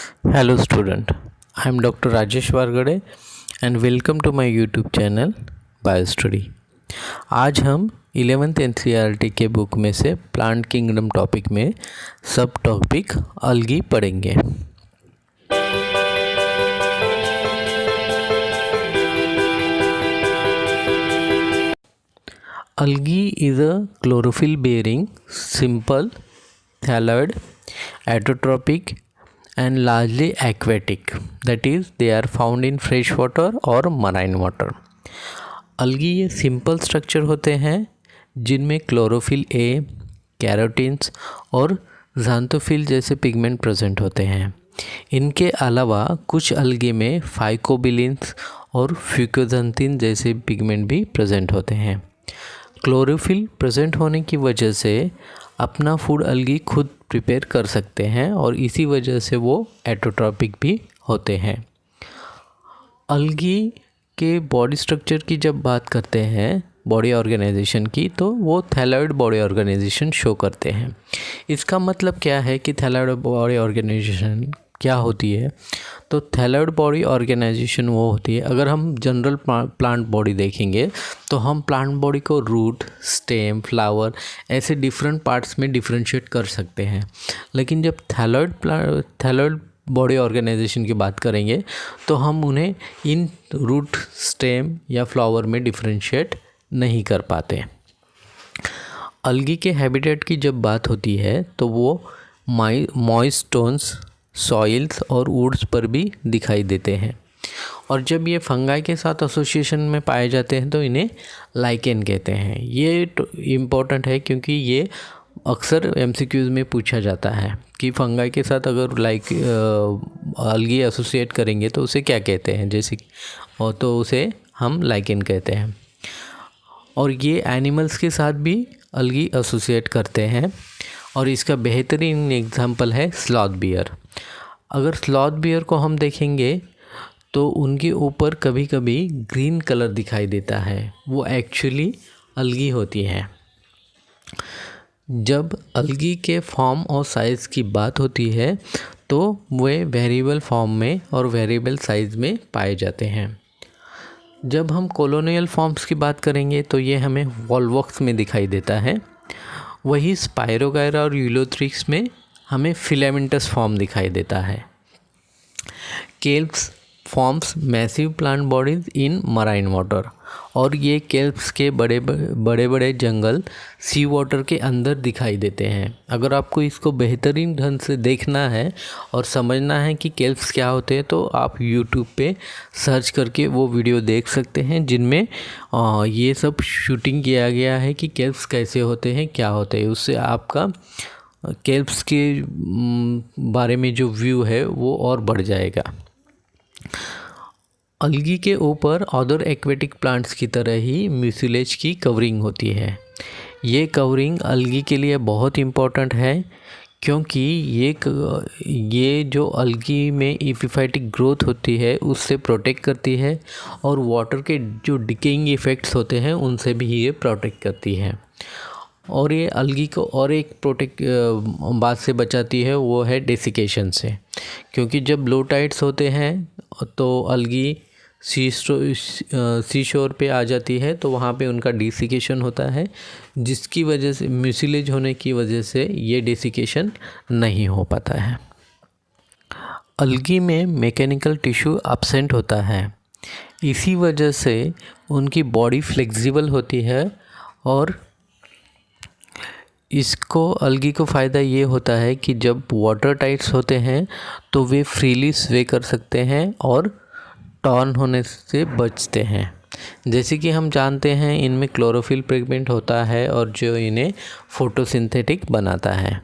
Hello student, I am Dr. Rajesh Vargade and welcome to my YouTube channel BioStudy। आज हम 11th NCERT के book में से plant kingdom topic में सब टॉपिक अलगी पढ़ेंगे। Algae is a chlorophyll bearing simple thalloid autotrophic and largely aquatic, that is they are found in fresh water or marine water। अलगी ये simple structure होते हैं जिनमें क्लोरोफिल ए, कैरोटीन्स और ज़ांथोफिल जैसे pigment present होते हैं। इनके अलावा कुछ अलगी में फाइकोबिलिन्स और फ्यूकोजेंथिन जैसे पिगमेंट भी प्रेजेंट होते हैं। क्लोरोफिल प्रेजेंट होने की वजह से अपना फूड अलगी खुद प्रिपेयर कर सकते हैं और इसी वजह से वो एटोट्रॉपिक भी होते हैं। अलगी के बॉडी स्ट्रक्चर की जब बात करते हैं बॉडी ऑर्गेनाइजेशन की, तो वो थैलॉइड बॉडी ऑर्गेनाइजेशन शो करते हैं। इसका मतलब क्या है कि थैलॉइड बॉडी ऑर्गेनाइजेशन क्या होती है? तो थैलॉइड बॉडी ऑर्गेनाइजेशन वो होती है, अगर हम जनरल प्लांट बॉडी देखेंगे तो हम प्लांट बॉडी को रूट, स्टेम, फ्लावर ऐसे डिफरेंट पार्ट्स में डिफ्रेंशिएट कर सकते हैं। लेकिन जब थैलॉइड बॉडी ऑर्गेनाइजेशन की बात करेंगे तो हम उन्हें इन रूट, स्टेम या फ्लावर में डिफ्रेंशिएट नहीं कर पाते। अलगी के हैबिटेट की जब बात होती है तो वो मॉइस्ट स्टोन्स, सॉइल्स और वुड्स पर भी दिखाई देते हैं, और जब ये फंगाई के साथ एसोसिएशन में पाए जाते हैं तो इन्हें लाइकेन कहते हैं। ये इम्पोर्टेंट है क्योंकि ये अक्सर एमसीक्यूज़ में पूछा जाता है कि फंगाई के साथ अगर अलगी एसोसिएट करेंगे तो उसे क्या कहते हैं, जैसे और तो उसे हम लाइकेन कहते हैं। और ये एनिमल्स के साथ भी अलगी एसोसिएट करते हैं, और इसका बेहतरीन एग्जांपल है स्लॉथ बियर। अगर स्लॉथ बियर को हम देखेंगे तो उनके ऊपर कभी कभी ग्रीन कलर दिखाई देता है, वो एक्चुअली अलगी होती है। जब अलगी के फॉर्म और साइज़ की बात होती है तो वे वेरिएबल फॉर्म में और वेरिएबल साइज़ में पाए जाते हैं। जब हम कॉलोनियल फॉर्म्स की बात करेंगे तो ये हमें वॉल्वॉक्स में दिखाई देता है। वही स्पायरोगायरा और यूलोथ्रिक्स में हमें फिलामेंटस फॉर्म दिखाई देता है। Kelps forms massive plant bodies in marine water, और ये केल्प्स के बड़े बड़े जंगल सी वाटर के अंदर दिखाई देते हैं। अगर आपको इसको बेहतरीन ढंग से देखना है और समझना है कि केल्प्स क्या होते हैं तो आप यूट्यूब पे सर्च करके वो वीडियो देख सकते हैं जिनमें ये सब शूटिंग किया गया है कि केल्प्स कैसे होते हैं, क्या होते हैं। उससे आपका केल्प्स के बारे में जो व्यू है वो और बढ़ जाएगा। अलगी के ऊपर अदर एक्वेटिक प्लांट्स की तरह ही म्यूसिलेज की कवरिंग होती है। ये कवरिंग अलगी के लिए बहुत इम्पोर्टेंट है क्योंकि ये जो अलगी में एपिफाइटिक ग्रोथ होती है उससे प्रोटेक्ट करती है, और वाटर के जो डिकेइंग इफ़ेक्ट्स होते हैं उनसे भी ये प्रोटेक्ट करती है। और ये अलगी को और एक बात से बचाती है, वो है डेसिकेशन से, क्योंकि जब लो टाइड्स होते हैं तो अलगी सी शोर पे आ जाती है तो वहाँ पे उनका डेसिकेशन होता है, जिसकी वजह से म्यूसिलेज होने की वजह से ये डेसिकेशन नहीं हो पाता है। अलगी में मैकेनिकल टिश्यू एब्सेंट होता है, इसी वजह से उनकी बॉडी फ्लेक्सिबल होती है, और इसको अलगी को फ़ायदा ये होता है कि जब वाटर टाइट्स होते हैं तो वे फ्रीली स्वे कर सकते हैं और टॉर्न होने से बचते हैं। जैसे कि हम जानते हैं इनमें क्लोरोफिल पिगमेंट होता है और जो इन्हें फोटोसिंथेटिक बनाता है,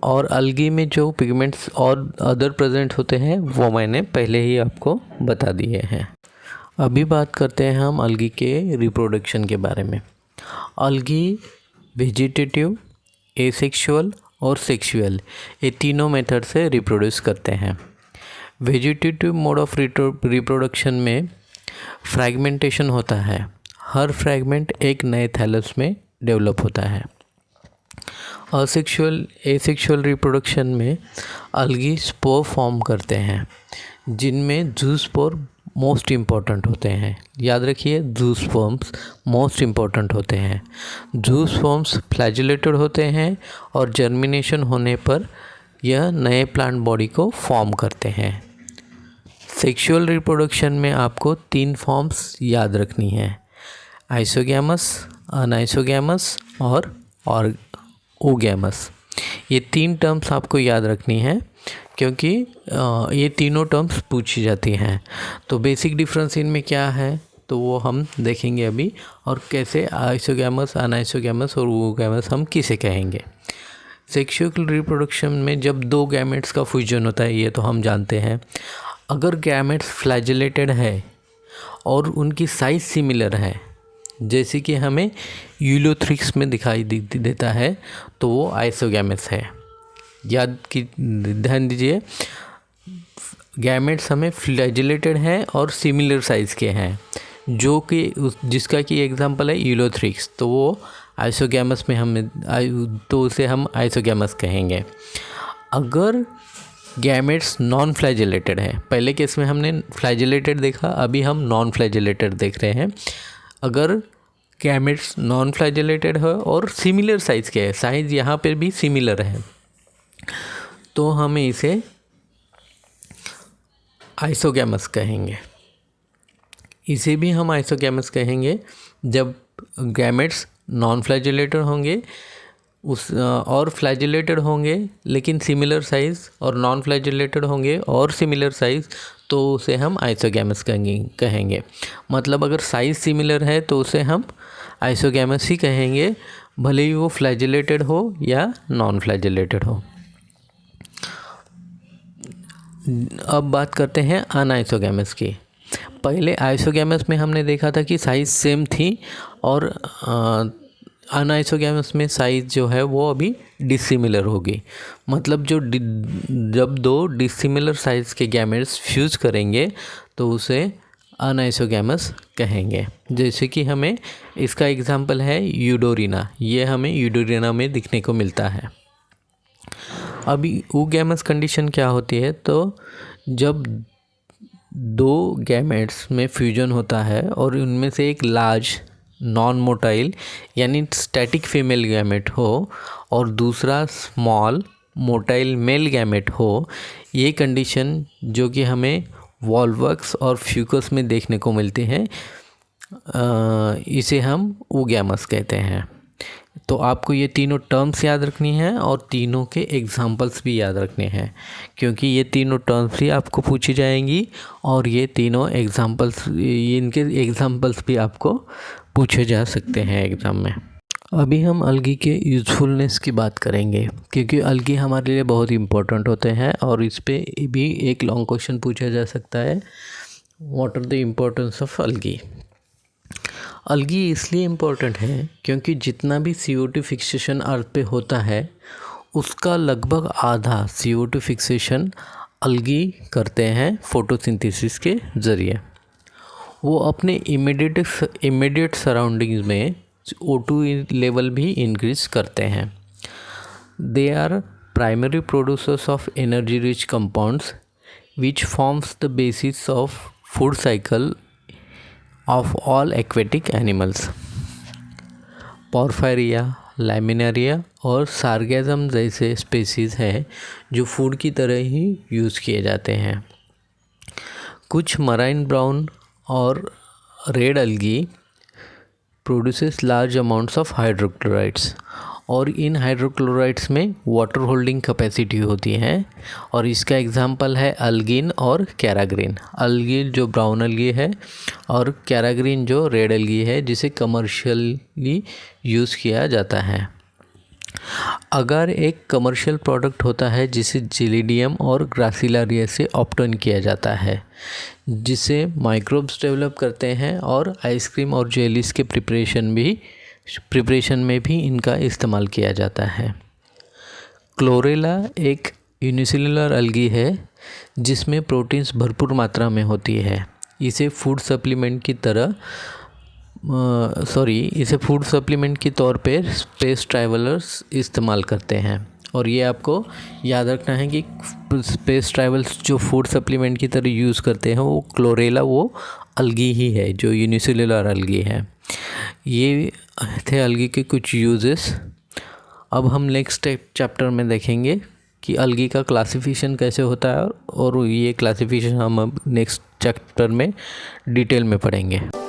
और अलगी में जो पिगमेंट्स और अदर प्रेजेंट होते हैं वो मैंने पहले ही आपको बता दिए हैं। अभी बात करते हैं हम अलगी के रिप्रोडक्शन के बारे में। अलगी वेजिटेटिव, एसेक्सुअल और सेक्सुअल ये तीनों मेथड से रिप्रोड्यूस करते हैं। वेजिटेटिव मोड ऑफ रिप्रोडक्शन में फ्रैगमेंटेशन होता है, हर फ्रैगमेंट एक नए थैलस में डेवलप होता है। एसेक्सुअल रिप्रोडक्शन में अलगी स्पोर फॉर्म करते हैं, जिनमें जूस्पोर मोस्ट इम्पॉर्टेंट होते हैं। याद रखिए, जूस्पर्म्स मोस्ट इम्पॉर्टेंट होते हैं। जूस्पर्म्स फ्लैजिलेटेड होते हैं और जर्मिनेशन होने पर यह नए प्लांट बॉडी को फॉर्म करते हैं। सेक्सुअल रिप्रोडक्शन में आपको 3 फॉर्म्स याद रखनी है, आइसोगैमस, अनआइसोगैमस और ओगैमस। ये 3 टर्म्स आपको याद रखनी है, क्योंकि ये तीनों टर्म्स पूछी जाती हैं। तो बेसिक डिफरेंस इनमें क्या है तो वो हम देखेंगे अभी, और कैसे आइसोगैमस, अनआइसोगैमस और ओगैमस हम किसे कहेंगे। सेक्सुअल रिप्रोडक्शन में जब 2 गैमेट्स का फ्यूजन होता है, ये तो हम जानते हैं। अगर गैमेट्स फ्लैजिलेटेड है और उनकी साइज़ सिमिलर है, जैसे कि हमें यूलोथ्रिक्स में दिखाई देता है, तो वो आइसोगैमस है। ध्यान दीजिए, गैमेट्स हमें फ्लैजिलेटेड हैं और सिमिलर साइज़ के हैं, जो कि जिसका कि एग्जांपल है यूलोथ्रिक्स, तो वो आइसोगैमस में उसे हम आइसोगैमस कहेंगे। अगर गैमेट्स नॉन फ्लैजिलेटेड है, पहले केस में हमने फ्लैजिलेटेड देखा, अभी हम नॉन फ्लैजिलेटेड देख रहे हैं। अगर गैमेट्स नॉन फ्लैजिलेटेड है और सिमिलर साइज़ के है, साइज़ यहाँ पर भी सिमिलर है, तो हमें इसे आइसोगैमस कहेंगे। इसे भी हम आइसोगैमस कहेंगे जब गैमेट्स नॉन फ्लैजिलेटेड होंगे और फ्लैजिलेटेड होंगे लेकिन सिमिलर साइज़, और नॉन फ्लैजिलेटेड होंगे और सिमिलर साइज़, तो उसे हम आइसोगैमस कहेंगे। मतलब अगर साइज़ सिमिलर है तो उसे हम आइसोगैमस ही कहेंगे, भले ही वो फ्लैजिलेटेड हो या नॉन फ्लैजिलेटेड हो। अब बात करते हैं अनआइसोगैमस की। पहले आइसोगैमस में हमने देखा था कि साइज़ सेम थी, और अनआइसोगैमस में साइज़ जो है वो अभी डिसिमिलर होगी। मतलब जब 2 डिसिमिलर साइज़ के गैमेट्स फ्यूज़ करेंगे तो उसे अनआइसोगैमस कहेंगे। जैसे कि हमें इसका एग्जांपल है यूडोरिना, ये हमें यूडोरिना में दिखने को मिलता है। अभी ओगैमस कंडीशन क्या होती है, तो जब 2 गैमेट्स में फ्यूजन होता है और उनमें से एक लार्ज नॉन मोटाइल यानी स्टैटिक फीमेल गैमेट हो और दूसरा स्मॉल मोटाइल मेल गैमेट हो, ये कंडीशन जो कि हमें वॉल्वक्स और फ्यूकस में देखने को मिलते हैं, इसे हम ओगैमस कहते हैं। तो आपको ये तीनों टर्म्स याद रखनी है और तीनों के एग्जांपल्स भी याद रखने हैं, क्योंकि ये तीनों टर्म्स भी आपको पूछी जाएंगी और ये तीनों एग्जांपल्स, इनके एग्जांपल्स भी आपको पूछे जा सकते हैं एग्ज़ाम में। अभी हम अलगी के यूज़फुलनेस की बात करेंगे, क्योंकि अलगी हमारे लिए बहुत इम्पोर्टेंट होते हैं और इस पे भी एक लॉन्ग क्वेश्चन पूछा जा सकता है, what are the importance of algae. Algae इसलिए इम्पोर्टेंट है क्योंकि जितना भी CO2 फिक्सेशन अर्थ पे होता है, उसका लगभग आधा CO2 फिक्सेशन अलगी करते हैं फोटोसिंथेसिस के ज़रिए। वो अपने इमीडिएट सराउंडिंग्स में O2 लेवल भी इंक्रीज करते हैं। They are primary producers of energy rich compounds which forms the basis of food cycle of all aquatic animals. Porphyra, Laminaria और सार्गेज़म जैसे स्पीसीज़ हैं जो फूड की तरह ही यूज़ किए जाते हैं। कुछ मराइन ब्राउन और red algae produces large amounts of hydrochlorides, और इन हाइड्रोक्लोराइड्स में वाटर होल्डिंग कैपेसिटी होती है, और इसका एग्जांपल है अल्गिन और कैराग्रीन। अल्गिन जो ब्राउन अलगी है और कैराग्रीन जो रेड अलगी है, जिसे कमर्शियली यूज़ किया जाता है। अगर एक कमर्शियल प्रोडक्ट होता है जिसे जिलिडियम और ग्रासिलारिया से ऑब्टेन किया जाता है, जिसे माइक्रोब्स डेवलप करते हैं, और आइसक्रीम और जेलीस के प्रिपरेशन में भी इनका इस्तेमाल किया जाता है। क्लोरेला एक यूनिसेलुलर अलगी है जिसमें प्रोटीन्स भरपूर मात्रा में होती है। इसे फूड सप्लीमेंट की तरह इसे फूड सप्लीमेंट के तौर पे स्पेस ट्रैवलर्स इस्तेमाल करते हैं। और ये आपको याद रखना है कि स्पेस ट्रैवल्स जो फूड सप्लीमेंट की तरह यूज़ करते हैं वो क्लोरेला, वो अलगी ही है जो यूनिसेलुलर अलगी है। ये थे अलगी के कुछ यूजेस। अब हम नेक्स्ट चैप्टर में देखेंगे कि अलगी का क्लासिफिकेशन कैसे होता है और ये क्लासिफिकेशन हम अब नेक्स्ट चैप्टर में डिटेल में पढ़ेंगे।